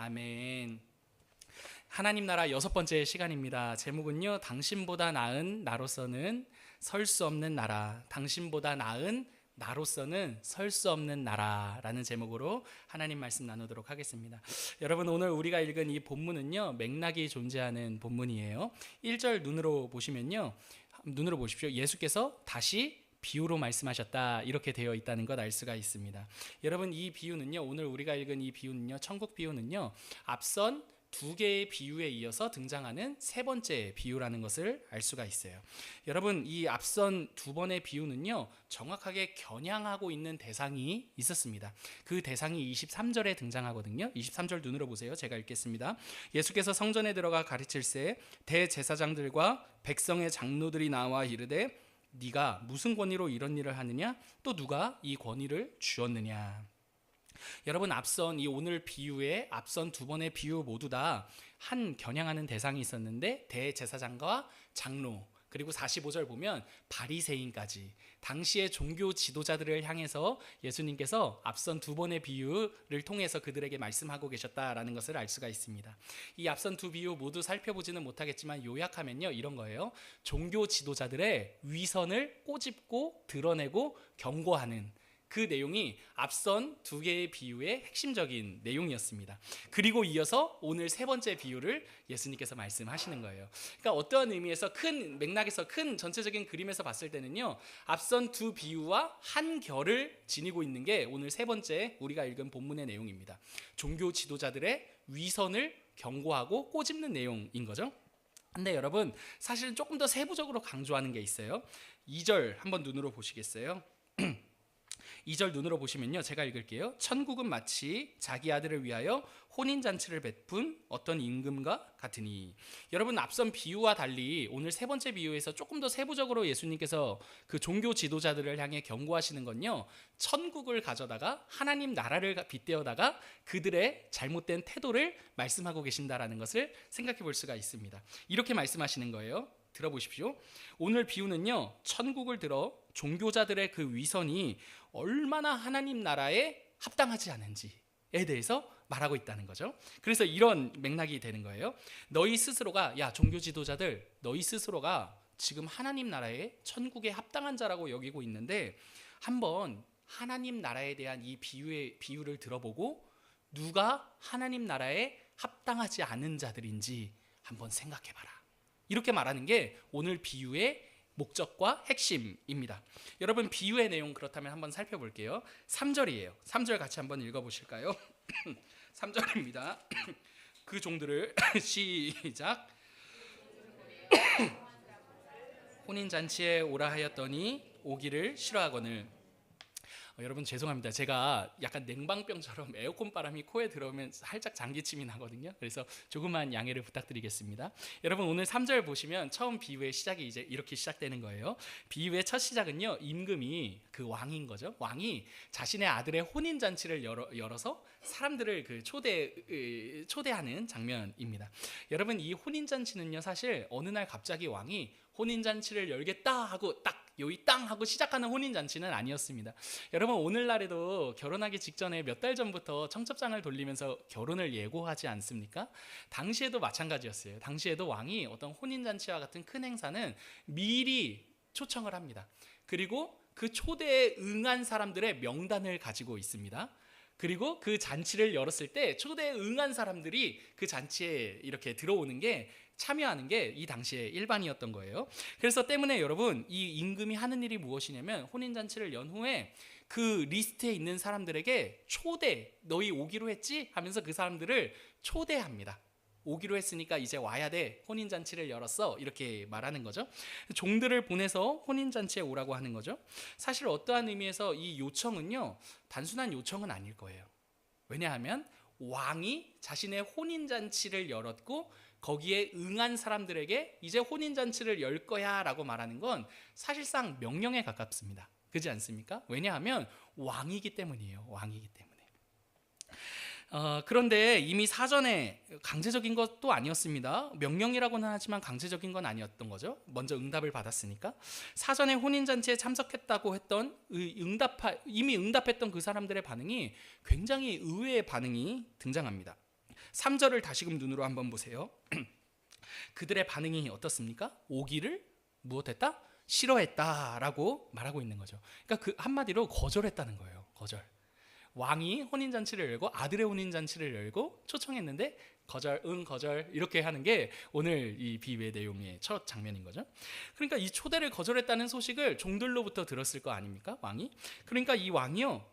아멘. 하나님 나라 6번째 시간입니다. 제목은요, 당신보다 나은 나로서는 설 수 없는 나라. 당신보다 나은 나로서는 설 수 없는 나라라는 제목으로 하나님 말씀 나누도록 하겠습니다. 여러분, 오늘 우리가 읽은 이 본문은요, 맥락이 존재하는 본문이에요. 1절 눈으로 보십시오. 예수께서 다시 비유로 말씀하셨다, 이렇게 되어 있다는 것 알 수가 있습니다. 여러분, 이 비유는요, 오늘 우리가 읽은 이 비유는요, 천국 비유는요, 앞선 두 개의 비유에 이어서 등장하는 세 번째 비유라는 것을 알 수가 있어요. 여러분, 이 앞선 두 번의 비유는요, 정확하게 겨냥하고 있는 대상이 있었습니다. 그 대상이 23절에 등장하거든요. 23절 눈으로 보세요. 제가 읽겠습니다. 예수께서 성전에 들어가 가르칠새 대제사장들과 백성의 장로들이 나와 이르되 네가 무슨 권위로 이런 일을 하느냐? 또 누가 이 권위를 주었느냐? 여러분, 앞선 이 오늘 비유의 앞선 두 번의 비유 모두 다 한 겨냥하는 대상이 있었는데 대제사장과 장로, 그리고 45절 보면 바리새인까지 당시의 종교 지도자들을 향해서 예수님께서 앞선 두 번의 비유를 통해서 그들에게 말씀하고 계셨다라는 것을 알 수가 있습니다. 이 앞선 두 비유 모두 살펴보지는 못하겠지만 요약하면요, 이런 거예요. 종교 지도자들의 위선을 꼬집고 드러내고 경고하는 그 내용이 앞선 두 개의 비유의 핵심적인 내용이었습니다. 그리고 이어서 오늘 세 번째 비유를 예수님께서 말씀하시는 거예요. 그러니까 어떠한 의미에서 큰 맥락에서, 큰 전체적인 그림에서 봤을 때는요, 앞선 두 비유와 한 결을 지니고 있는 게 오늘 세 번째 우리가 읽은 본문의 내용입니다. 종교 지도자들의 위선을 경고하고 꼬집는 내용인 거죠. 근데 여러분, 사실은 조금 더 세부적으로 강조하는 게 있어요. 2절 한번 눈으로 보시겠어요? 2절 눈으로 보시면요, 제가 읽을게요. 천국은 마치 자기 아들을 위하여 혼인잔치를 베푼 어떤 임금과 같으니. 여러분, 앞선 비유와 달리 오늘 세 번째 비유에서 조금 더 세부적으로 예수님께서 그 종교 지도자들을 향해 경고하시는 건요, 천국을 가져다가 하나님 나라를 빗대어다가 그들의 잘못된 태도를 말씀하고 계신다라는 것을 생각해 볼 수가 있습니다. 이렇게 말씀하시는 거예요. 들어보십시오. 오늘 비유는요, 천국을 들어 종교자들의 그 위선이 얼마나 하나님 나라에 합당하지 않은지에 대해서 말하고 있다는 거죠. 그래서 이런 맥락이 되는 거예요. 너희 스스로가, 야 종교 지도자들, 너희 스스로가 지금 하나님 나라에 천국에 합당한 자라고 여기고 있는데 한번 하나님 나라에 대한 이 비유를 들어보고 누가 하나님 나라에 합당하지 않은 자들인지 한번 생각해봐라. 이렇게 말하는 게 오늘 비유의 목적과 핵심입니다. 여러분, 비유의 내용 그렇다면 한번 살펴볼게요. 3절이에요. 3절 같이 한번 읽어보실까요? 3절입니다. 그 종들을 시작. 혼인잔치에 오라 하였더니 오기를 싫어하거늘. 여러분 죄송합니다. 제가 약간 냉방병처럼 에어컨 바람이 코에 들어오면 살짝 장기침이 나거든요. 그래서 조금만 양해를 부탁드리겠습니다. 여러분, 오늘 3절 보시면 처음 비유의 시작이 이제 이렇게 시작되는 거예요. 비유의 첫 시작은요, 임금이, 그 왕인 거죠. 왕이 자신의 아들의 혼인잔치를 열어서 사람들을 그 초대하는 장면입니다. 여러분, 이 혼인잔치는요, 사실 어느 날 갑자기 왕이 혼인잔치를 열겠다 하고 딱 요이 땅 하고 시작하는 혼인잔치는 아니었습니다. 여러분, 오늘날에도 결혼하기 직전에 몇 달 전부터 청첩장을 돌리면서 결혼을 예고하지 않습니까? 당시에도 마찬가지였어요. 당시에도 왕이 어떤 혼인잔치와 같은 큰 행사는 미리 초청을 합니다. 그리고 그 초대에 응한 사람들의 명단을 가지고 있습니다. 그리고 그 잔치를 열었을 때 초대에 응한 사람들이 그 잔치에 이렇게 들어오는 게, 참여하는 게 이 당시에 일반이었던 거예요. 그래서 때문에 여러분, 이 임금이 하는 일이 무엇이냐면 혼인잔치를 연 후에 그 리스트에 있는 사람들에게 너희 오기로 했지? 하면서 그 사람들을 초대합니다. 오기로 했으니까 이제 와야 돼. 혼인잔치를 열었어. 이렇게 말하는 거죠. 종들을 보내서 혼인잔치에 오라고 하는 거죠. 사실 어떠한 의미에서 이 요청은요, 단순한 요청은 아닐 거예요. 왜냐하면 왕이 자신의 혼인잔치를 열었고 거기에 응한 사람들에게 이제 혼인잔치를 열 거야 라고 말하는 건 사실상 명령에 가깝습니다. 그렇지 않습니까? 왜냐하면 왕이기 때문이에요. 왕이기 때문에. 그런데 이미 사전에 강제적인 것도 아니었습니다. 명령이라고는 하지만 강제적인 건 아니었던 거죠. 먼저 응답을 받았으니까. 사전에 혼인잔치에 참석했다고 했던 이미 응답했던 그 사람들의 반응이 굉장히 의외의 반응이 등장합니다. 3절을 다시금 눈으로 한번 보세요. 그들의 반응이 어떻습니까? 오기를 무엇했다? 싫어했다라고 말하고 있는 거죠. 그러니까 그 한마디로 거절했다는 거예요. 거절. 왕이 혼인잔치를 열고 아들의 혼인잔치를 열고 초청했는데 거절, 거절 이렇게 하는 게 오늘 이 비유의 내용의 첫 장면인 거죠. 그러니까 이 초대를 거절했다는 소식을 종들로부터 들었을 거 아닙니까? 왕이. 그러니까 이 왕이요,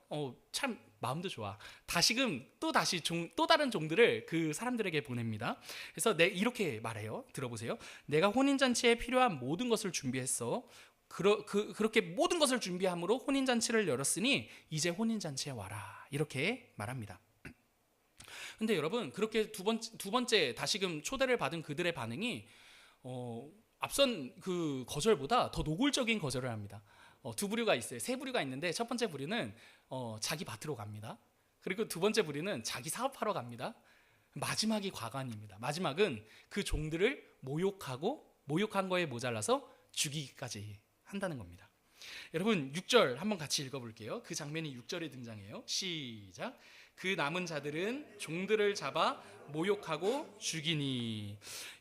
참 마음도 좋아. 다시금 또 다른 종들을 그 사람들에게 보냅니다. 그래서 이렇게 말해요. 들어보세요. 내가 혼인잔치에 필요한 모든 것을 준비했어. 그렇게 모든 것을 준비함으로 혼인잔치를 열었으니 이제 혼인잔치에 와라. 이렇게 말합니다. 근데 여러분, 그렇게 두 번째 다시금 초대를 받은 그들의 반응이 앞선 그 거절보다 더 노골적인 거절을 합니다. 두 부류가 있어요. 세 부류가 있는데 첫 번째 부류는 자기 밭으로 갑니다. 그리고 두 번째 부류는 자기 사업하러 갑니다. 마지막이 과관입니다. 마지막은 그 종들을 모욕한 거에 모자라서 죽이기까지 한다는 겁니다. 여러분 6절 한번 같이 읽어볼게요. 그 장면이 6절에 등장해요. 시작. 그 남은 자들은 종들을 잡아 모욕하고 죽이니.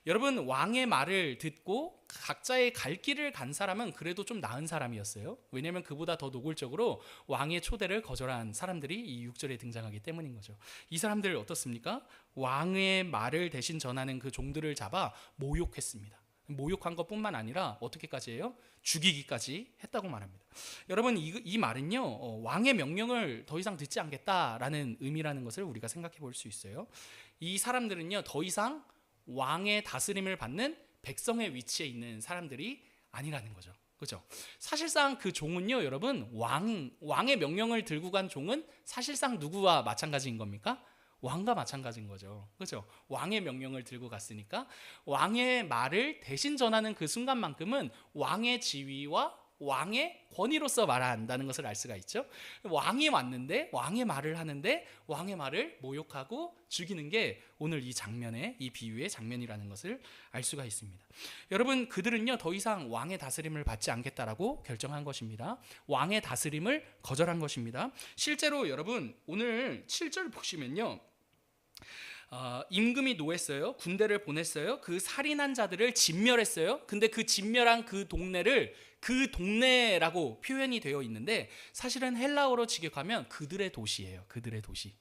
여러분 왕의 말을 듣고 각자의 갈 길을 간 사람은 그래도 좀 나은 사람이었어요. 왜냐하면 그보다 더 노골적으로 왕의 초대를 거절한 사람들이 이 6절에 등장하기 때문인 거죠. 이 사람들 어떻습니까? 왕의 말을 대신 전하는 그 종들을 잡아 모욕했습니다. 모욕한 것뿐만 아니라 어떻게까지 해요? 죽이기까지 했다고 말합니다. 여러분 이 말은요, 왕의 명령을 더 이상 듣지 않겠다라는 의미라는 것을 우리가 생각해 볼 수 있어요. 이 사람들은요, 더 이상 왕의 다스림을 받는 백성의 위치에 있는 사람들이 아니라는 거죠. 그렇죠? 사실상 그 종은요, 여러분 왕의 명령을 들고 간 종은 사실상 누구와 마찬가지인 겁니까? 왕과 마찬가지인 거죠. 그렇죠? 왕의 명령을 들고 갔으니까 왕의 말을 대신 전하는 그 순간만큼은 왕의 지위와 왕의 권위로서 말한다는 것을 알 수가 있죠. 왕이 왔는데 왕의 말을 하는데 왕의 말을 모욕하고 죽이는 게 오늘 이 장면의 이 비유의 장면이라는 것을 알 수가 있습니다. 여러분 그들은요 더 이상 왕의 다스림을 받지 않겠다라고 결정한 것입니다. 왕의 다스림을 거절한 것입니다. 실제로 여러분 오늘 7절 보시면요, 임금이 노했어요. 군대를 보냈어요. 그 살인한 자들을 진멸했어요. 근데 그 진멸한 그 동네를 그 동네라고 표현이 되어 있는데 사실은 헬라어로 직역하면 그들의 도시예요. 그들의 도시.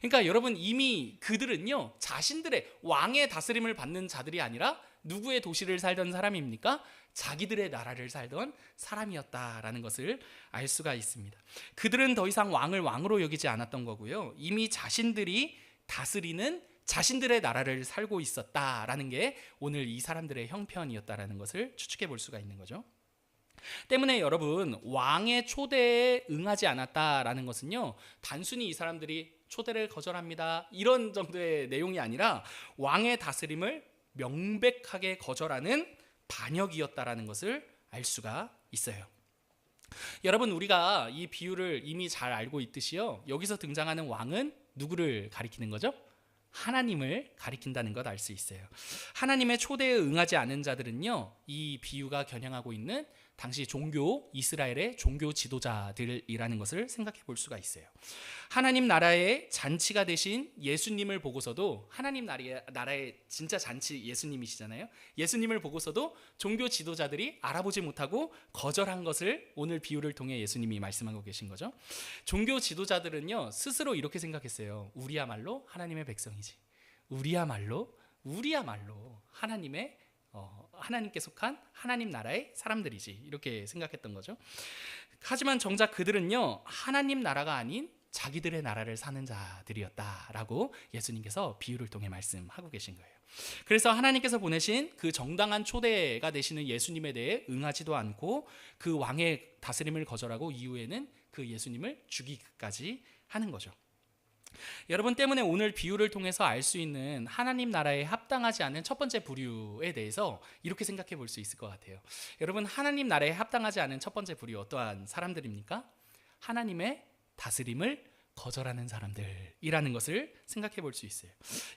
그러니까 여러분 이미 그들은요 자신들의 왕의 다스림을 받는 자들이 아니라 누구의 도시를 살던 사람입니까? 자기들의 나라를 살던 사람이었다라는 것을 알 수가 있습니다. 그들은 더 이상 왕을 왕으로 여기지 않았던 거고요. 이미 자신들이 다스리는 자신들의 나라를 살고 있었다라는 게 오늘 이 사람들의 형편이었다라는 것을 추측해 볼 수가 있는 거죠. 때문에 여러분 왕의 초대에 응하지 않았다라는 것은요 단순히 이 사람들이 초대를 거절합니다 이런 정도의 내용이 아니라 왕의 다스림을 명백하게 거절하는 반역이었다라는 것을 알 수가 있어요. 여러분 우리가 이 비유를 이미 잘 알고 있듯이요, 여기서 등장하는 왕은 누구를 가리키는 거죠? 하나님을 가리킨다는 것 알 수 있어요. 하나님의 초대에 응하지 않은 자들은요, 이 비유가 겨냥하고 있는 당시 종교, 이스라엘의 종교 지도자들이라는 것을 생각해 볼 수가 있어요. 하나님 나라의 잔치가 되신 예수님을 보고서도, 하나님 나라의 진짜 잔치 예수님이시잖아요. 예수님을 보고서도 종교 지도자들이 알아보지 못하고 거절한 것을 오늘 비유를 통해 예수님이 말씀하고 계신 거죠. 종교 지도자들은요 스스로 이렇게 생각했어요. 우리야말로 하나님의 백성이지, 우리야말로 하나님께 속한 하나님 나라의 사람들이지, 이렇게 생각했던 거죠. 하지만 정작 그들은요 하나님 나라가 아닌 자기들의 나라를 사는 자들이었다라고 예수님께서 비유를 통해 말씀하고 계신 거예요. 그래서 하나님께서 보내신 그 정당한 초대가 되시는 예수님에 대해 응하지도 않고 그 왕의 다스림을 거절하고 이후에는 그 예수님을 죽이기까지 하는 거죠. 여러분 때문에 오늘 비유를 통해서 알 수 있는 하나님 나라에 합당하지 않은 첫 번째 부류에 대해서 이렇게 생각해 볼 수 있을 것 같아요. 여러분 하나님 나라에 합당하지 않은 첫 번째 부류 어떠한 사람들입니까? 하나님의 다스림을 거절하는 사람들이라는 것을 생각해 볼 수 있어요.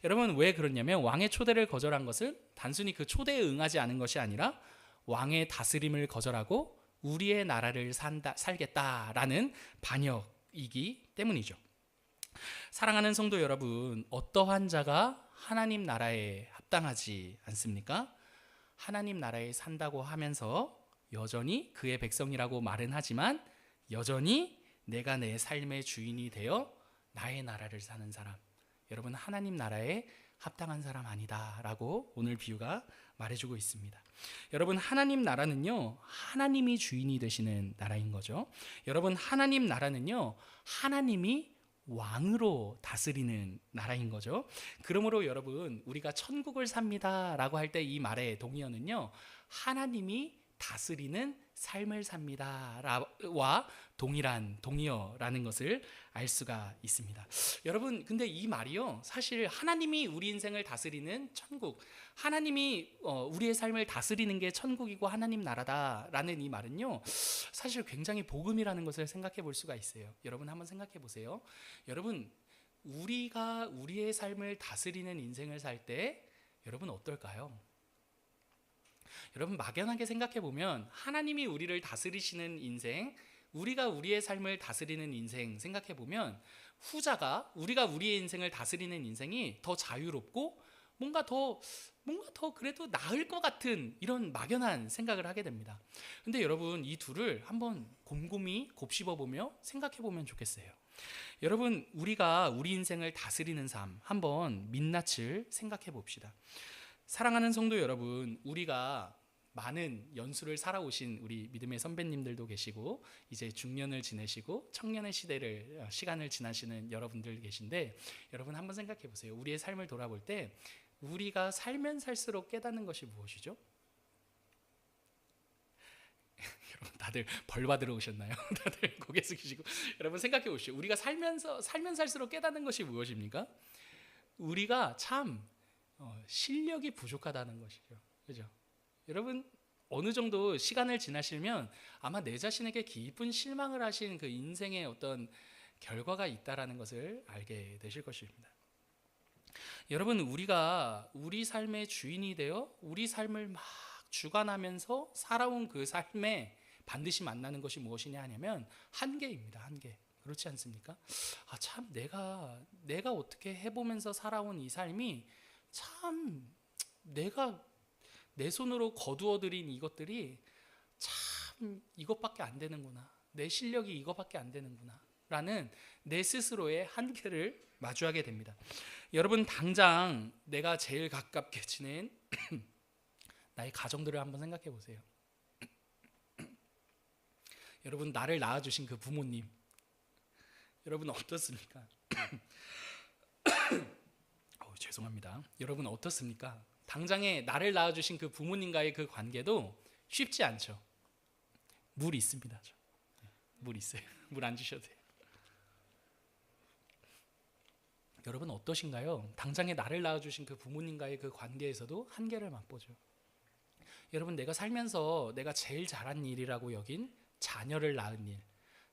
여러분 왜 그러냐면 왕의 초대를 거절한 것은 단순히 그 초대에 응하지 않은 것이 아니라 왕의 다스림을 거절하고 우리의 나라를 살겠다라는 반역이기 때문이죠. 사랑하는 성도 여러분, 어떠한 자가 하나님 나라에 합당하지 않습니까? 하나님 나라에 산다고 하면서 여전히 그의 백성이라고 말은 하지만 여전히 내가 내 삶의 주인이 되어 나의 나라를 사는 사람, 여러분 하나님 나라에 합당한 사람 아니다 라고 오늘 비유가 말해주고 있습니다. 여러분 하나님 나라는요, 하나님이 주인이 되시는 나라인 거죠. 여러분 하나님 나라는요, 하나님이 왕으로 다스리는 나라인 거죠. 그러므로 여러분 우리가 천국을 삽니다 라고 할 때 이 말의 동의어는요, 하나님이 다스리는 삶을 삽니다와 동일한 동의어라는 것을 알 수가 있습니다. 여러분 근데 이 말이요, 사실 하나님이 우리 인생을 다스리는 천국, 하나님이 우리의 삶을 다스리는 게 천국이고 하나님 나라다라는 이 말은요, 사실 굉장히 복음이라는 것을 생각해 볼 수가 있어요. 여러분 한번 생각해 보세요. 여러분 우리가 우리의 삶을 다스리는 인생을 살 때 여러분 어떨까요? 여러분 막연하게 생각해 보면 하나님이 우리를 다스리시는 인생, 우리가 우리의 삶을 다스리는 인생 생각해 보면 후자가, 우리가 우리의 인생을 다스리는 인생이 더 자유롭고 뭔가 더 그래도 나을 것 같은 이런 막연한 생각을 하게 됩니다. 근데 여러분 이 둘을 한번 곰곰이 곱씹어 보며 생각해 보면 좋겠어요. 여러분 우리가 우리 인생을 다스리는 삶 한번 민낯을 생각해 봅시다. 사랑하는 성도 여러분, 우리가 많은 연수를 살아오신 우리 믿음의 선배님들도 계시고 이제 중년을 지내시고 청년의 시간을 지나시는 여러분들 계신데, 여러분 한번 생각해 보세요. 우리의 삶을 돌아볼 때 우리가 살면 살수록 깨닫는 것이 무엇이죠? 여러분 다들 벌 받으러 오셨나요? 다들 고개 숙이시고 여러분 생각해 보시죠. 우리가 살면 살수록 깨닫는 것이 무엇입니까? 우리가 참 실력이 부족하다는 것이죠. 그죠? 여러분 어느 정도 시간을 지나시면 아마 내 자신에게 깊은 실망을 하신 그 인생의 어떤 결과가 있다라는 것을 알게 되실 것입니다. 여러분 우리가 우리 삶의 주인이 되어 우리 삶을 막 주관하면서 살아온 그 삶에 반드시 만나는 것이 무엇이냐 하냐면 한계입니다. 한계. 그렇지 않습니까? 참 내가 어떻게 해보면서 살아온 이 삶이 참 내가 내 손으로 거두어들인 이것들이 참 이것밖에 안 되는구나, 내 실력이 이것밖에 안 되는구나 라는 내 스스로의 한계를 마주하게 됩니다. 여러분 당장 내가 제일 가깝게 지낸 나의 가정들을 한번 생각해 보세요. 여러분 나를 낳아주신 그 부모님, 여러분 어떻습니까? 죄송합니다. 여러분 어떻습니까? 당장에 나를 낳아주신 그 부모님과의 그 관계도 쉽지 않죠. 물 있습니다. 물 있어요. 물 안 주셔도 돼요. 여러분 어떠신가요? 당장에 나를 낳아주신 그 부모님과의 그 관계에서도 한계를 맛보죠. 여러분 내가 살면서 내가 제일 잘한 일이라고 여긴 자녀를 낳은 일,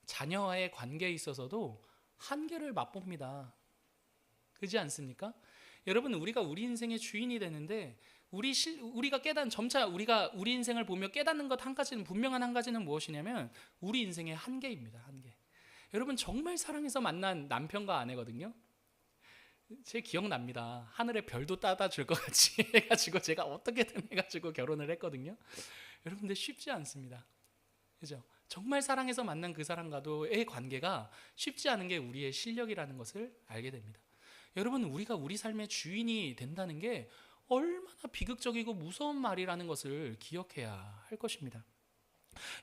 자녀와의 관계에 있어서도 한계를 맛봅니다. 그렇지 않습니까? 여러분 우리가 우리 인생의 주인이 되는데 우리가 점차 우리가 우리 인생을 보며 깨닫는 것 한 가지는, 분명한 한 가지는 무엇이냐면 우리 인생의 한계입니다. 한계. 여러분 정말 사랑해서 만난 남편과 아내거든요. 제 기억납니다. 하늘에 별도 따다 줄 것 같이 해가지고 제가 어떻게든 해가지고 결혼을 했거든요. 여러분들 쉽지 않습니다. 그죠? 정말 사랑해서 만난 그 사람과도의 관계가 쉽지 않은 게 우리의 실력이라는 것을 알게 됩니다. 여러분 우리가 우리 삶의 주인이 된다는 게 얼마나 비극적이고 무서운 말이라는 것을 기억해야 할 것입니다.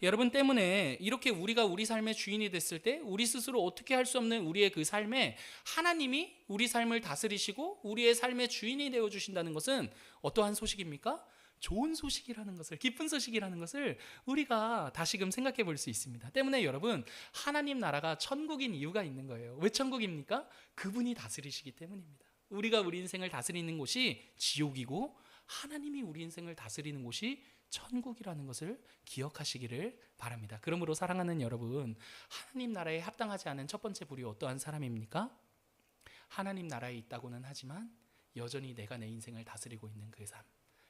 여러분 때문에 이렇게 우리가 우리 삶의 주인이 됐을 때 우리 스스로 어떻게 할 수 없는 우리의 그 삶에 하나님이 우리 삶을 다스리시고 우리의 삶의 주인이 되어주신다는 것은 어떠한 소식입니까? 좋은 소식이라는 것을, 기쁜 소식이라는 것을 우리가 다시금 생각해 볼 수 있습니다. 때문에 여러분 하나님 나라가 천국인 이유가 있는 거예요. 왜 천국입니까? 그분이 다스리시기 때문입니다. 우리가 우리 인생을 다스리는 곳이 지옥이고 하나님이 우리 인생을 다스리는 곳이 천국이라는 것을 기억하시기를 바랍니다. 그러므로 사랑하는 여러분, 하나님 나라에 합당하지 않은 첫 번째 부류 어떠한 사람입니까? 하나님 나라에 있다고는 하지만 여전히 내가 내 인생을 다스리고 있는 그 삶.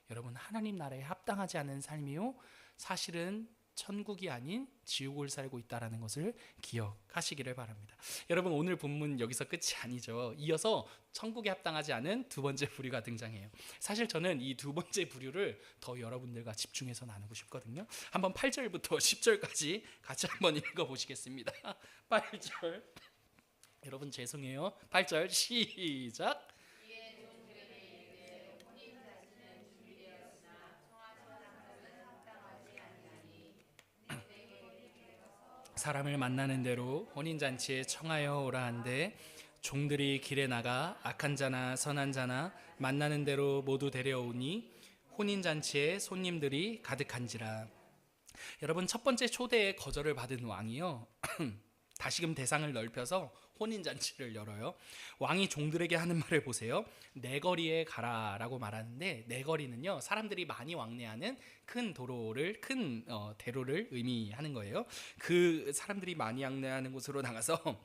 여러분 하나님 나라에 합당하지 않은 삶이요, 사실은 천국이 아닌 지옥을 살고 있다라는 것을 기억하시기를 바랍니다. 여러분, 오늘 본문 여기서 끝이 아니죠. 이어서 천국에 합당하지 않은 두 번째 부류가 등장해요. 사실 저는 이 두 번째 부류를 더 여러분들과 집중해서 나누고 싶거든요. 한번 8절부터 10절까지 같이 한번 읽어보시겠습니다. 8절, 여러분 죄송해요. 8절 시작. 사람을 만나는 대로 혼인잔치에 청하여 오라 한데 종들이 길에 나가 악한 자나 선한 자나 만나는 대로 모두 데려오니 혼인잔치에 손님들이 가득한지라. 여러분, 첫 번째 초대에 거절을 받은 왕이요 다시금 대상을 넓혀서 혼인잔치를 열어요. 왕이 종들에게 하는 말을 보세요. 내 거리에 가라라고 말하는데, 내 거리는요 사람들이 많이 왕래하는 큰 도로를, 큰 대로를 의미하는 거예요. 그 사람들이 많이 왕래하는 곳으로 나가서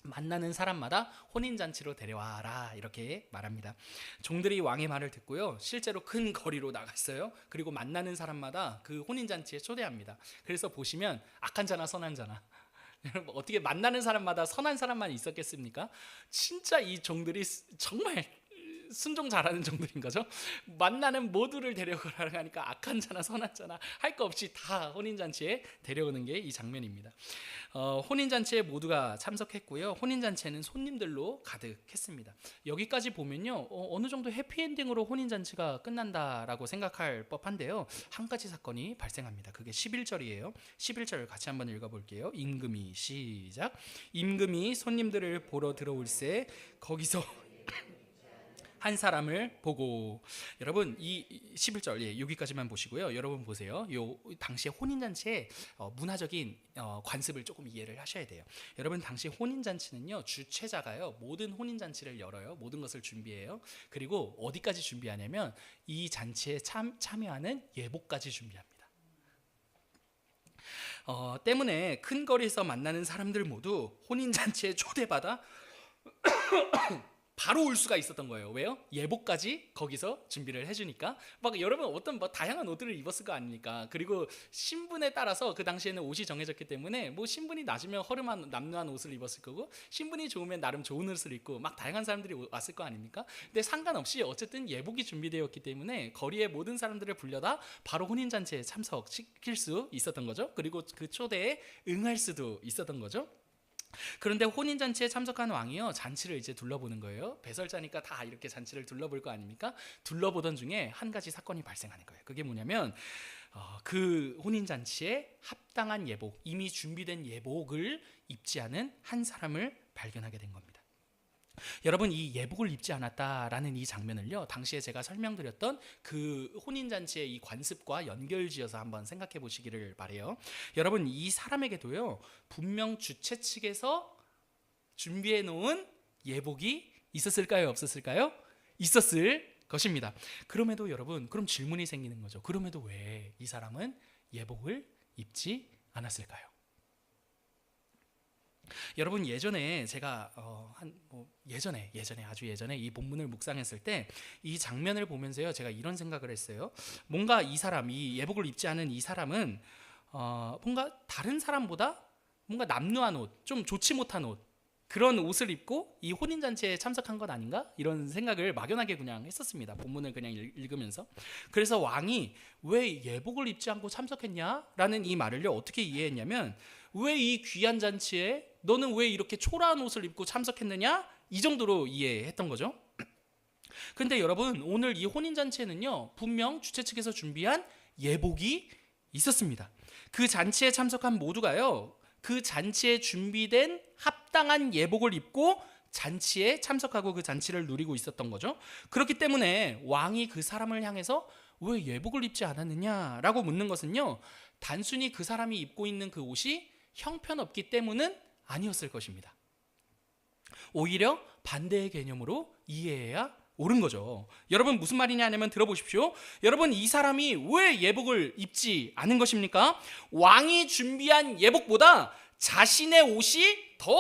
만나는 사람마다 혼인잔치로 데려와라, 이렇게 말합니다. 종들이 왕의 말을 듣고요 실제로 큰 거리로 나갔어요. 그리고 만나는 사람마다 그 혼인잔치에 초대합니다. 그래서 보시면 악한 자나 선한 자나, 여러분 어떻게 만나는 사람마다 선한 사람만 있었겠습니까? 진짜 이 종들이 정말 순종 잘하는 종들인 거죠. 만나는 모두를 데려오라고 하니까 악한 자나 선한 자나 할 거 없이 다 혼인잔치에 데려오는 게 이 장면입니다. 혼인잔치에 모두가 참석했고요. 혼인잔치에는 손님들로 가득했습니다. 여기까지 보면요 어느 정도 해피엔딩으로 혼인잔치가 끝난다라고 생각할 법한데요, 한 가지 사건이 발생합니다. 그게 11절이에요. 11절 같이 한번 읽어볼게요. 임금이 시작. 임금이 손님들을 보러 들어올새 거기서 한 사람을 보고. 여러분 이 11절 여기까지만 보시고요. 여러분 보세요. 요 당시에 혼인잔치의 문화적인 관습을 조금 이해를 하셔야 돼요. 여러분 당시 혼인잔치는요 주최자가요 모든 혼인잔치를 열어요. 모든 것을 준비해요. 그리고 어디까지 준비하냐면 이 잔치에 참여하는 예복까지 준비합니다. 때문에 큰 거리에서 만나는 사람들 모두 혼인잔치에 초대받아 바로 올 수가 있었던 거예요. 왜요? 예복까지 거기서 준비를 해주니까. 막 여러분 어떤 뭐 다양한 옷들을 입었을 거 아닙니까? 그리고 신분에 따라서 그 당시에는 옷이 정해졌기 때문에 뭐 신분이 낮으면 허름한 남루한 옷을 입었을 거고, 신분이 좋으면 나름 좋은 옷을 입고 막 다양한 사람들이 왔을 거 아닙니까? 근데 상관없이 어쨌든 예복이 준비되었기 때문에 거리의 모든 사람들을 불러다 바로 혼인잔치에 참석시킬 수 있었던 거죠. 그리고 그 초대에 응할 수도 있었던 거죠. 그런데 혼인잔치에 참석한 왕이요 잔치를 이제 둘러보는 거예요. 배설자니까 다 이렇게 잔치를 둘러볼 거 아닙니까? 둘러보던 중에 한 가지 사건이 발생하는 거예요. 그게 뭐냐면 그 혼인잔치에 합당한 예복, 이미 준비된 예복을 입지 않은 한 사람을 발견하게 된 겁니다. 여러분 이 예복을 입지 않았다라는 이 장면을요 당시에 제가 설명드렸던 그 혼인잔치의 이 관습과 연결지어서 한번 생각해 보시기를 바래요. 여러분 이 사람에게도요 분명 주최 측에서 준비해 놓은 예복이 있었을까요, 없었을까요? 있었을 것입니다. 그럼에도 여러분 그럼 질문이 생기는 거죠. 그럼에도 왜 이 사람은 예복을 입지 않았을까요? 여러분 예전에 제가 예전에 아주 예전에 이 본문을 묵상했을 때 이 장면을 보면서요 제가 이런 생각을 했어요. 뭔가 이 사람, 이 예복을 입지 않은 이 사람은 뭔가 다른 사람보다 뭔가 남루한 옷, 좀 좋지 못한 옷, 그런 옷을 입고 이 혼인잔치에 참석한 것 아닌가? 이런 생각을 막연하게 그냥 했었습니다. 본문을 그냥 읽으면서. 그래서 왕이 왜 예복을 입지 않고 참석했냐라는 이 말을요 어떻게 이해했냐면, 왜 이 귀한 잔치에 너는 왜 이렇게 초라한 옷을 입고 참석했느냐? 이 정도로 이해했던 거죠. 근데 여러분 오늘 이 혼인잔치에는요 분명 주최 측에서 준비한 예복이 있었습니다. 그 잔치에 참석한 모두가요 그 잔치에 준비된 합당한 예복을 입고 잔치에 참석하고 그 잔치를 누리고 있었던 거죠. 그렇기 때문에 왕이 그 사람을 향해서 왜 예복을 입지 않았느냐라고 묻는 것은요 단순히 그 사람이 입고 있는 그 옷이 형편없기 때문은 아니었을 것입니다. 오히려 반대의 개념으로 이해해야 옳은 거죠. 여러분 무슨 말이냐 하면 들어보십시오. 여러분 이 사람이 왜 예복을 입지 않은 것입니까? 왕이 준비한 예복보다 자신의 옷이 더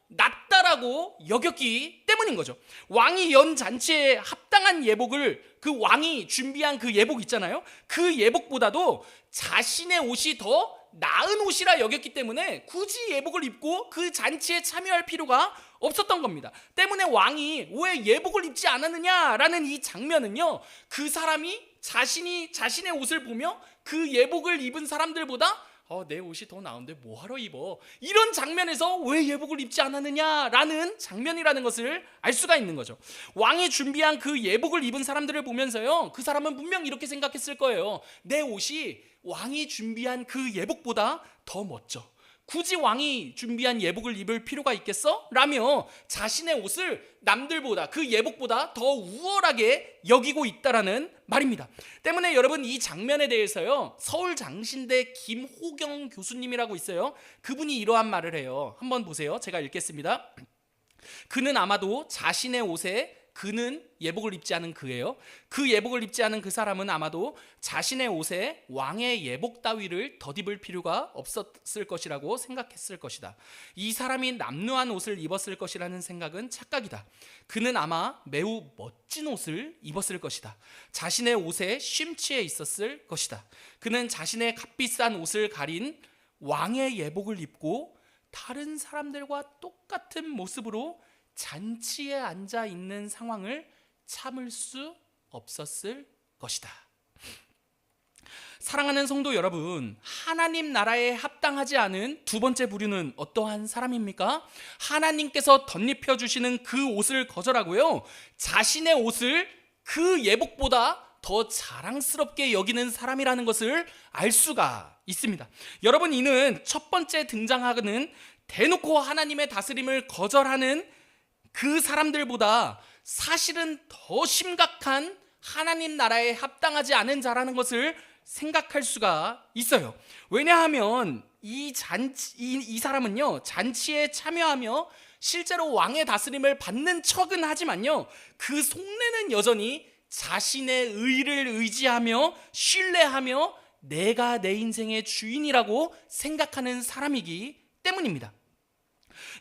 낫다라고 여겼기 때문인 거죠. 왕이 연 잔치에 합당한 예복을, 그 왕이 준비한 그 예복 있잖아요. 그 예복보다도 자신의 옷이 더 나은 옷이라 여겼기 때문에 굳이 예복을 입고 그 잔치에 참여할 필요가 없었던 겁니다. 때문에 왕이 왜 예복을 입지 않았느냐라는 이 장면은요, 그 사람이 자신의 옷을 보며 그 예복을 입은 사람들보다 내 옷이 더 나은데 뭐하러 입어, 이런 장면에서 왜 예복을 입지 않았느냐라는 장면이라는 것을 알 수가 있는 거죠. 왕이 준비한 그 예복을 입은 사람들을 보면서요, 그 사람은 분명 이렇게 생각했을 거예요. 내 옷이 왕이 준비한 그 예복보다 더 멋져. 굳이 왕이 준비한 예복을 입을 필요가 있겠어? 라며 자신의 옷을 남들보다, 그 예복보다 더 우월하게 여기고 있다라는 말입니다. 때문에 여러분, 이 장면에 대해서요, 서울장신대 김호경 교수님이라고 있어요. 그분이 이러한 말을 해요. 한번 보세요. 제가 읽겠습니다. 그는 아마도 자신의 옷에, 그는 예복을 입지 않은 그예요. 그 예복을 입지 않은 그 사람은 아마도 자신의 옷에 왕의 예복 따위를 덧입을 필요가 없었을 것이라고 생각했을 것이다. 이 사람이 남루한 옷을 입었을 것이라는 생각은 착각이다. 그는 아마 매우 멋진 옷을 입었을 것이다. 자신의 옷에 쉼취해 있었을 것이다. 그는 자신의 값비싼 옷을 가린 왕의 예복을 입고 다른 사람들과 똑같은 모습으로 잔치에 앉아 있는 상황을 참을 수 없었을 것이다. 사랑하는 성도 여러분, 하나님 나라에 합당하지 않은 두 번째 부류는 어떠한 사람입니까? 하나님께서 덧입혀 주시는 그 옷을 거절하고요, 자신의 옷을 그 예복보다 더 자랑스럽게 여기는 사람이라는 것을 알 수가 있습니다. 여러분, 이는 첫 번째 등장하는 대놓고 하나님의 다스림을 거절하는 그 사람들보다 사실은 더 심각한 하나님 나라에 합당하지 않은 자라는 것을 생각할 수가 있어요. 왜냐하면 이 사람은요, 잔치에 참여하며 실제로 왕의 다스림을 받는 척은 하지만요, 그 속내는 여전히 자신의 의를 의지하며 신뢰하며 내가 내 인생의 주인이라고 생각하는 사람이기 때문입니다.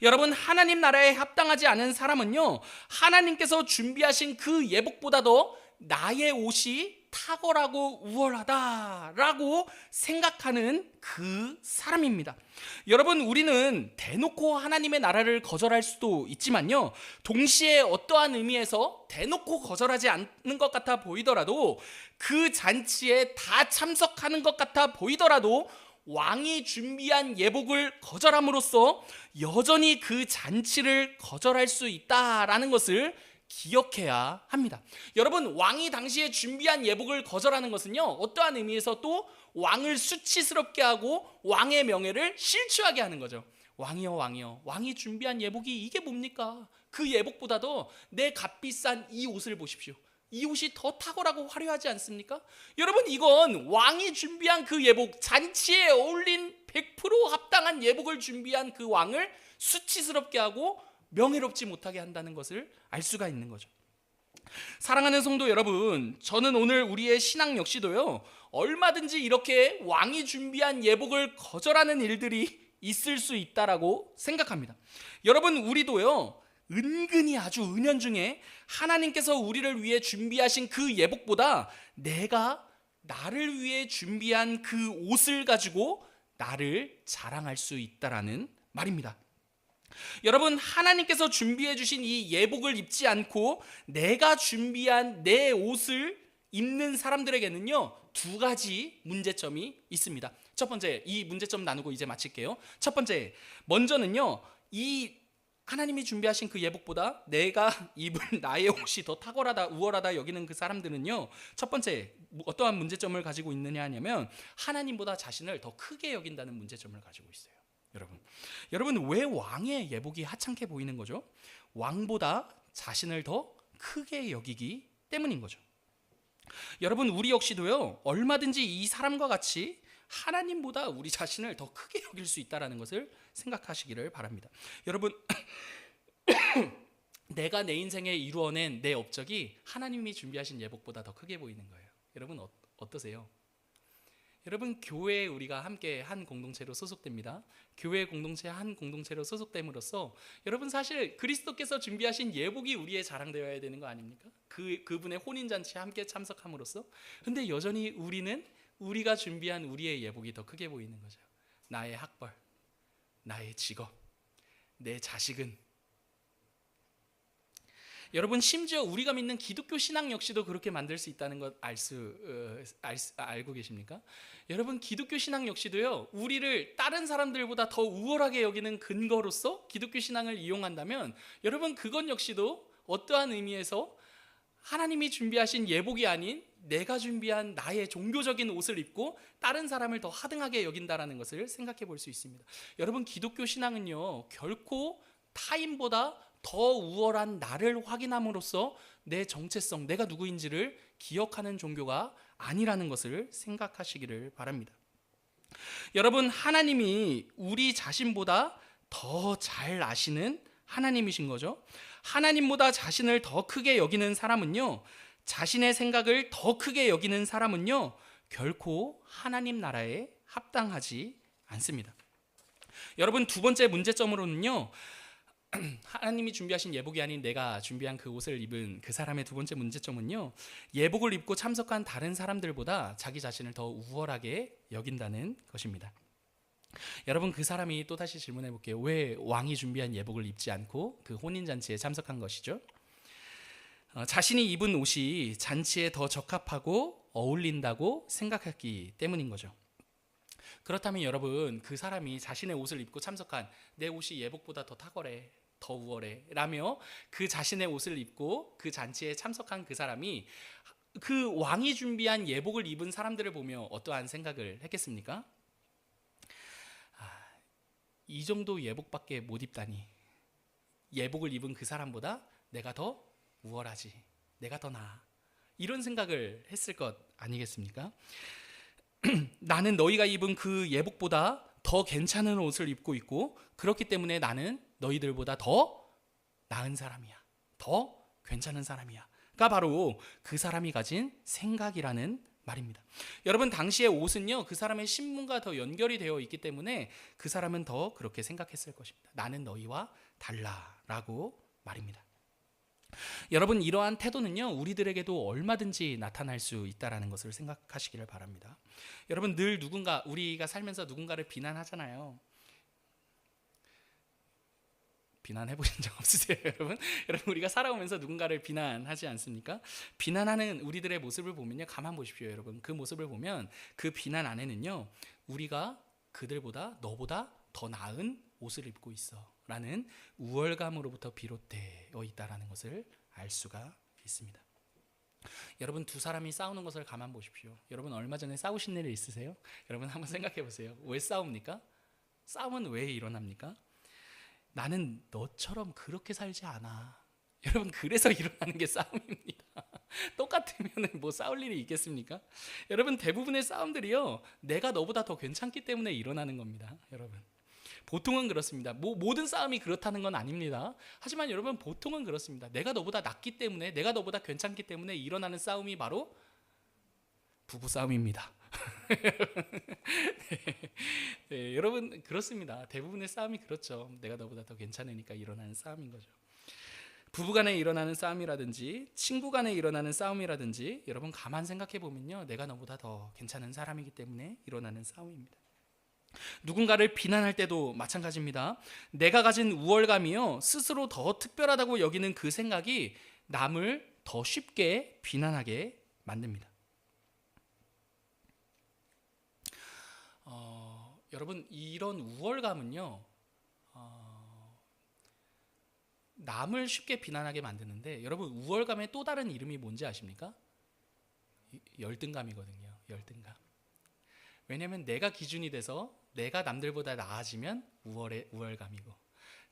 여러분, 하나님 나라에 합당하지 않은 사람은요, 하나님께서 준비하신 그 예복보다도 나의 옷이 탁월하고 우월하다라고 생각하는 그 사람입니다. 여러분, 우리는 대놓고 하나님의 나라를 거절할 수도 있지만요, 동시에 어떠한 의미에서 대놓고 거절하지 않는 것 같아 보이더라도, 그 잔치에 다 참석하는 것 같아 보이더라도 왕이 준비한 예복을 거절함으로써 여전히 그 잔치를 거절할 수 있다라는 것을 기억해야 합니다. 여러분, 왕이 당시에 준비한 예복을 거절하는 것은요, 어떠한 의미에서 또 왕을 수치스럽게 하고 왕의 명예를 실추하게 하는 거죠. 왕이여, 왕이여, 왕이 준비한 예복이 이게 뭡니까? 그 예복보다도 내 값비싼 이 옷을 보십시오. 이 옷이 더 탁월하고 화려하지 않습니까? 여러분, 이건 왕이 준비한 그 예복, 잔치에 어울린 100% 합당한 예복을 준비한 그 왕을 수치스럽게 하고 명예롭지 못하게 한다는 것을 알 수가 있는 거죠. 사랑하는 성도 여러분, 저는 오늘 우리의 신앙 역시도요, 얼마든지 이렇게 왕이 준비한 예복을 거절하는 일들이 있을 수 있다라고 생각합니다. 여러분, 우리도요, 은근히 아주 은연중에 하나님께서 우리를 위해 준비하신 그 예복보다 내가 나를 위해 준비한 그 옷을 가지고 나를 자랑할 수 있다라는 말입니다. 여러분, 하나님께서 준비해 주신 이 예복을 입지 않고 내가 준비한 내 옷을 입는 사람들에게는요, 두 가지 문제점이 있습니다. 첫 번째, 이 문제점 나누고 이제 마칠게요. 첫 번째, 먼저는요, 이 하나님이 준비하신 그 예복보다 내가 입은 나의 옷이 더 탁월하다, 우월하다 여기는 그 사람들은요, 첫 번째 어떠한 문제점을 가지고 있느냐 하냐면 하나님보다 자신을 더 크게 여긴다는 문제점을 가지고 있어요. 여러분, 왜 왕의 예복이 하찮게 보이는 거죠? 왕보다 자신을 더 크게 여기기 때문인 거죠. 여러분, 우리 역시도요, 얼마든지 이 사람과 같이 하나님보다 우리 자신을 더 크게 여길 수 있다는 것을 생각하시기를 바랍니다. 여러분, 내가 내 인생에 이루어낸 내 업적이 하나님이 준비하신 예복보다 더 크게 보이는 거예요. 여러분, 어떠세요? 여러분, 교회에 우리가 함께 한 공동체로 소속됩니다. 교회 공동체 한 공동체로 소속됨으로써 여러분, 사실 그리스도께서 준비하신 예복이 우리의 자랑되어야 되는 거 아닙니까? 그분의 혼인잔치에 함께 참석함으로써. 근데 여전히 우리는 우리가 준비한 우리의 예복이 더 크게 보이는 거죠. 나의 학벌, 나의 직업, 내 자식은. 여러분, 심지어 우리가 믿는 기독교 신앙 역시도 그렇게 만들 수 있다는 것 알고 계십니까? 여러분, 기독교 신앙 역시도요, 우리를 다른 사람들보다 더 우월하게 여기는 근거로서 기독교 신앙을 이용한다면 여러분, 그건 역시도 어떠한 의미에서 하나님이 준비하신 예복이 아닌 내가 준비한 나의 종교적인 옷을 입고 다른 사람을 더 하등하게 여긴다라는 것을 생각해 볼 수 있습니다. 여러분, 기독교 신앙은요, 결코 타인보다 더 우월한 나를 확인함으로써 내 정체성, 내가 누구인지를 기억하는 종교가 아니라는 것을 생각하시기를 바랍니다. 여러분, 하나님이 우리 자신보다 더 잘 아시는 하나님이신 거죠. 하나님보다 자신을 더 크게 여기는 사람은요, 자신의 생각을 더 크게 여기는 사람은요, 결코 하나님 나라에 합당하지 않습니다. 여러분, 두 번째 문제점으로는요, 하나님이 준비하신 예복이 아닌 내가 준비한 그 옷을 입은 그 사람의 두 번째 문제점은요, 예복을 입고 참석한 다른 사람들보다 자기 자신을 더 우월하게 여긴다는 것입니다. 여러분, 그 사람이 또다시 질문해 볼게요. 왜 왕이 준비한 예복을 입지 않고 그 혼인잔치에 참석한 것이죠? 자신이 입은 옷이 잔치에 더 적합하고 어울린다고 생각했기 때문인 거죠. 그렇다면 여러분, 그 사람이 자신의 옷을 입고 참석한 내 옷이 예복보다 더 탁월해, 더 우월해 라며 그 자신의 옷을 입고 그 잔치에 참석한 그 사람이 그 왕이 준비한 예복을 입은 사람들을 보며 어떠한 생각을 했겠습니까? 이 정도 예복밖에 못 입다니, 예복을 입은 그 사람보다 내가 더 우월하지, 내가 더 나아, 이런 생각을 했을 것 아니겠습니까? 나는 너희가 입은 그 예복보다 더 괜찮은 옷을 입고 있고, 그렇기 때문에 나는 너희들보다 더 나은 사람이야, 더 괜찮은 사람이야 가 바로 그 사람이 가진 생각이라는 말입니다. 여러분, 당시의 옷은요, 그 사람의 신분과 더 연결이 되어 있기 때문에 그 사람은 더 그렇게 생각했을 것입니다. 나는 너희와 달라라고 말입니다. 여러분, 이러한 태도는요, 우리들에게도 얼마든지 나타날 수 있다라는 것을 생각하시기를 바랍니다. 여러분, 늘 우리가 살면서 누군가를 비난하잖아요. 비난해 보신 적 없으세요, 여러분? 여러분, 우리가 살아오면서 누군가를 비난하지 않습니까? 비난하는 우리들의 모습을 보면요, 가만 보십시오, 여러분. 그 모습을 보면 그 비난 안에는요, 우리가 그들보다 너보다 더 나은 옷을 입고 있어라는 우월감으로부터 비롯되어 있다라는 것을 알 수가 있습니다. 여러분, 두 사람이 싸우는 것을 가만 보십시오. 여러분, 얼마 전에 싸우신 일 있으세요? 여러분, 한번 생각해 보세요. 왜 싸웁니까? 싸움은 왜 일어납니까? 나는 너처럼 그렇게 살지 않아. 여러분, 그래서 일어나는 게 싸움입니다. 똑같으면 뭐 싸울 일이 있겠습니까? 여러분, 대부분의 싸움들이요, 내가 너보다 더 괜찮기 때문에 일어나는 겁니다. 여러분, 보통은 그렇습니다. 모든 싸움이 그렇다는 건 아닙니다. 하지만 여러분, 보통은 그렇습니다. 내가 너보다 낫기 때문에, 내가 너보다 괜찮기 때문에 일어나는 싸움이 바로 부부싸움입니다. 네, 여러분, 그렇습니다. 대부분의 싸움이 그렇죠. 내가 너보다 더 괜찮으니까 일어나는 싸움인 거죠. 부부간에 일어나는 싸움이라든지 친구 간에 일어나는 싸움이라든지, 여러분 가만 생각해 보면요, 내가 너보다 더 괜찮은 사람이기 때문에 일어나는 싸움입니다. 누군가를 비난할 때도 마찬가지입니다. 내가 가진 우월감이요, 스스로 더 특별하다고 여기는 그 생각이 남을 더 쉽게 비난하게 만듭니다. 여러분, 이런 우월감은요, 남을 쉽게 비난하게 만드는데, 여러분, 우월감의 또 다른 이름이 뭔지 아십니까? 열등감이거든요. 열등감. 왜냐하면 내가 기준이 돼서 내가 남들보다 나아지면 우월감이고,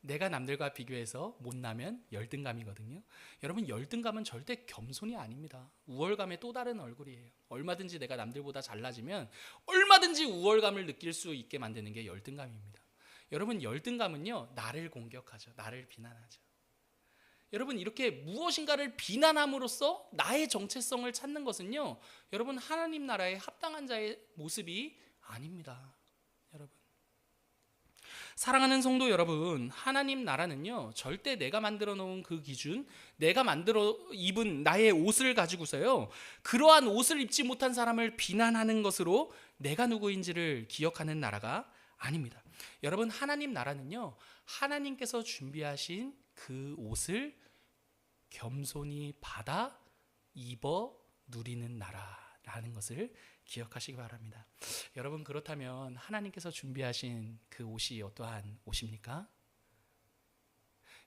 내가 남들과 비교해서 못나면 열등감이거든요. 여러분, 열등감은 절대 겸손이 아닙니다. 우월감의 또 다른 얼굴이에요. 얼마든지 내가 남들보다 잘나지면 얼마든지 우월감을 느낄 수 있게 만드는 게 열등감입니다. 여러분, 열등감은요, 나를 공격하죠. 나를 비난하죠. 여러분 이렇게 무엇인가를 비난함으로써 나의 정체성을 찾는 것은요, 여러분 하나님 나라에 합당한 자의 모습이 아닙니다. 여러분, 사랑하는 성도 여러분, 하나님 나라는요 절대 내가 만들어 놓은 그 기준, 내가 만들어 입은 나의 옷을 가지고서요 그러한 옷을 입지 못한 사람을 비난하는 것으로 내가 누구인지를 기억하는 나라가 아닙니다. 여러분, 하나님 나라는요 하나님께서 준비하신 그 옷을 겸손히 받아 입어 누리는 나라라는 것을 기억하시기 바랍니다. 여러분, 그렇다면 하나님께서 준비하신 그 옷이 어떠한 옷입니까?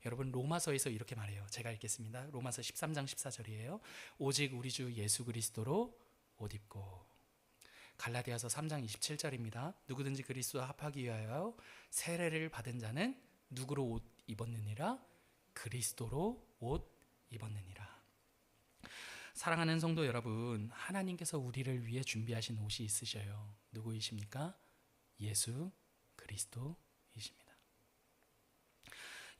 여러분, 로마서에서 이렇게 말해요. 제가 읽겠습니다. 로마서 13장 14절이에요. 오직 우리 주 예수 그리스도로 옷 입고. 갈라디아서 3장 27절입니다. 누구든지 그리스도와 합하기 위하여 세례를 받은 자는 누구로 옷 입었느니라? 그리스도로 옷 입었느니라. 사랑하는 성도 여러분, 하나님께서 우리를 위해 준비하신 옷이 있으셔요. 누구이십니까? 예수 그리스도이십니다.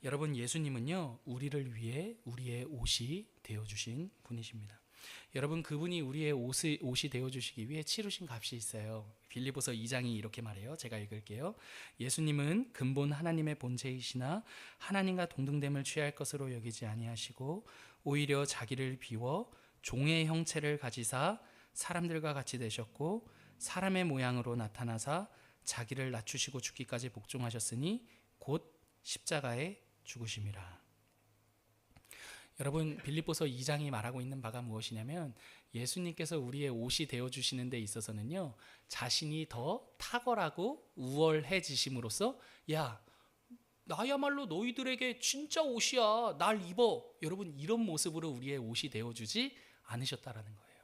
여러분, 예수님은요 우리를 위해 우리의 옷이 되어주신 분이십니다. 여러분, 그분이 우리의 옷이 되어주시기 위해 치르신 값이 있어요. 빌립보서 2장이 이렇게 말해요. 제가 읽을게요. 예수님은 근본 하나님의 본체이시나 하나님과 동등됨을 취할 것으로 여기지 아니하시고 오히려 자기를 비워 종의 형체를 가지사 사람들과 같이 되셨고 사람의 모양으로 나타나사 자기를 낮추시고 죽기까지 복종하셨으니 곧 십자가에 죽으심이라. 여러분, 빌립보서 2장이 말하고 있는 바가 무엇이냐면 예수님께서 우리의 옷이 되어주시는 데 있어서는요 자신이 더 탁월하고 우월해지심으로써 야, 나야말로 너희들에게 진짜 옷이야, 날 입어, 여러분 이런 모습으로 우리의 옷이 되어주지 않으셨다라는 거예요.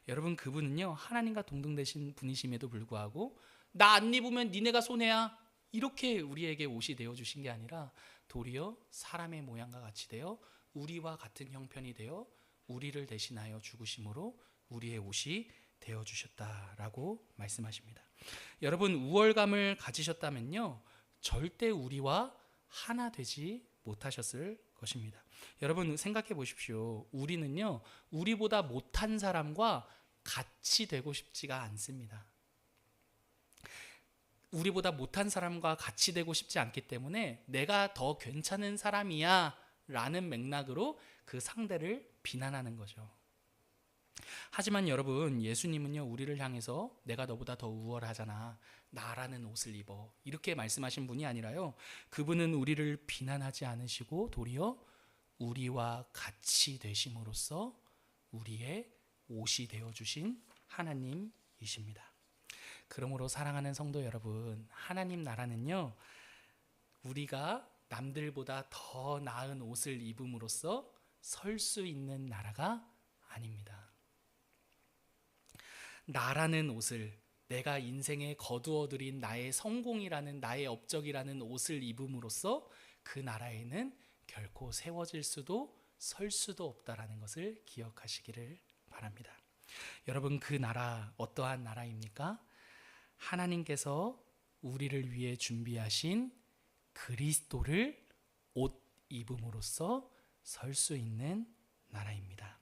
여러분, 그분은요 하나님과 동등되신 분이심에도 불구하고 나 안 입으면 니네가 손해야, 이렇게 우리에게 옷이 되어주신 게 아니라 도리어 사람의 모양과 같이 되어 우리와 같은 형편이 되어 우리를 대신하여 죽으심으로 우리의 옷이 되어주셨다라고 말씀하십니다. 여러분, 우월감을 가지셨다면요 절대 우리와 하나 되지 못하셨을 것입니다. 여러분, 생각해 보십시오. 우리는요 우리보다 못한 사람과 같이 되고 싶지가 않습니다. 우리보다 못한 사람과 같이 되고 싶지 않기 때문에 내가 더 괜찮은 사람이야 라는 맥락으로 그 상대를 비난하는 거죠. 하지만 여러분, 예수님은요 우리를 향해서 내가 너보다 더 우월하잖아, 나라는 옷을 입어, 이렇게 말씀하신 분이 아니라요 그분은 우리를 비난하지 않으시고 도리어 우리와 같이 되심으로써 우리의 옷이 되어주신 하나님이십니다. 그러므로 사랑하는 성도 여러분, 하나님 나라는요 우리가 남들보다 더 나은 옷을 입음으로써 설 수 있는 나라가 아닙니다. 나라는 옷을, 내가 인생에 거두어들인 나의 성공이라는, 나의 업적이라는 옷을 입음으로써 그 나라에는 결코 세워질 수도 설 수도 없다라는 것을 기억하시기를 바랍니다. 여러분, 그 나라 어떠한 나라입니까? 하나님께서 우리를 위해 준비하신 그리스도를 옷 입음으로써 설 수 있는 나라입니다.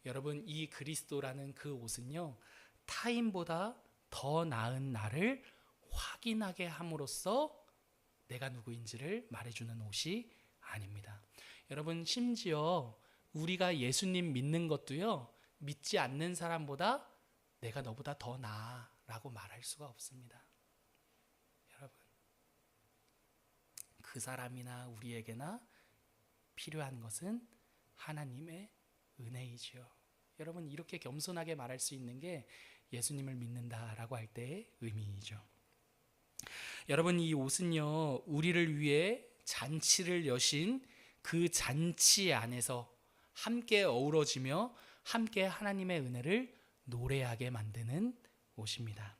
여러분, 이 그리스도라는 그 옷은요 타인보다 더 나은 나를 확인하게 함으로써 내가 누구인지를 말해주는 옷이 아닙니다. 여러분, 심지어 우리가 예수님 믿는 것도요 믿지 않는 사람보다 내가 너보다 더 나아 라고 말할 수가 없습니다. 여러분, 그 사람이나 우리에게나 필요한 것은 하나님의 은혜이지요. 여러분, 이렇게 겸손하게 말할 수 있는 게 예수님을 믿는다라고 할 때의 의미이죠. 여러분, 이 옷은요 우리를 위해 잔치를 여신 그 잔치 안에서 함께 어우러지며 함께 하나님의 은혜를 노래하게 만드는 옷입니다.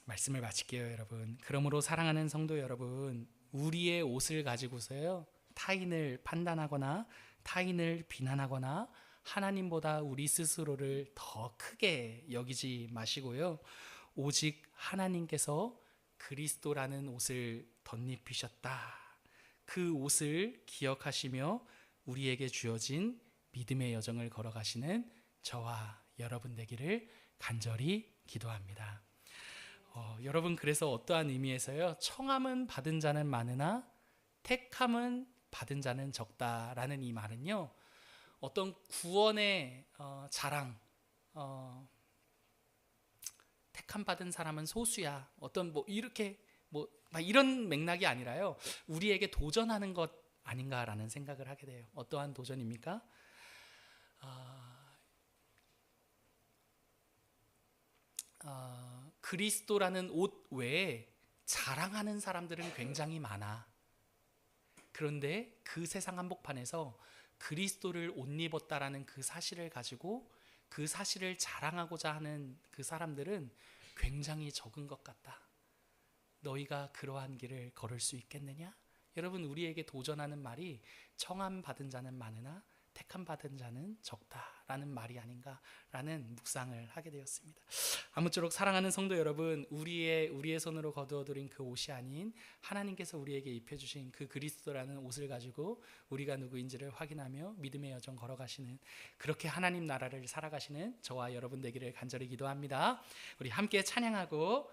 말씀을 마칠게요, 여러분. 그러므로 사랑하는 성도 여러분, 우리의 옷을 가지고서요 타인을 판단하거나 타인을 비난하거나 하나님보다 우리 스스로를 더 크게 여기지 마시고요, 오직 하나님께서 그리스도라는 옷을 덧입히셨다, 그 옷을 기억하시며 우리에게 주어진 믿음의 여정을 걸어가시는 저와 여러분 되기를 간절히 기도합니다. 여러분, 그래서 어떠한 의미에서요, 청함은 받은 자는 많으나 택함은 받은 자는 적다라는 이 말은요, 어떤 구원의 자랑, 택함 받은 사람은 소수야, 어떤 뭐 이렇게 막 이런 맥락이 아니라요, 우리에게 도전하는 것 아닌가라는 생각을 하게 돼요. 어떠한 도전입니까? 그리스도라는 옷 외에 자랑하는 사람들은 굉장히 많아. 그런데 그 세상 한복판에서 그리스도를 옷 입었다라는 그 사실을 가지고 그 사실을 자랑하고자 하는 그 사람들은 굉장히 적은 것 같다. 너희가 그러한 길을 걸을 수 있겠느냐? 여러분, 우리에게 도전하는 말이 청함 받은 자는 많으나 택함 받은 자는 적다라는 말이 아닌가라는 묵상을 하게 되었습니다. 아무쪼록 사랑하는 성도 여러분, 우리의 손으로 거두어들인 그 옷이 아닌 하나님께서 우리에게 입혀주신 그 그리스도라는 옷을 가지고 우리가 누구인지를 확인하며 믿음의 여정 걸어가시는, 그렇게 하나님 나라를 살아가시는 저와 여러분 되기를 간절히 기도합니다. 우리 함께 찬양하고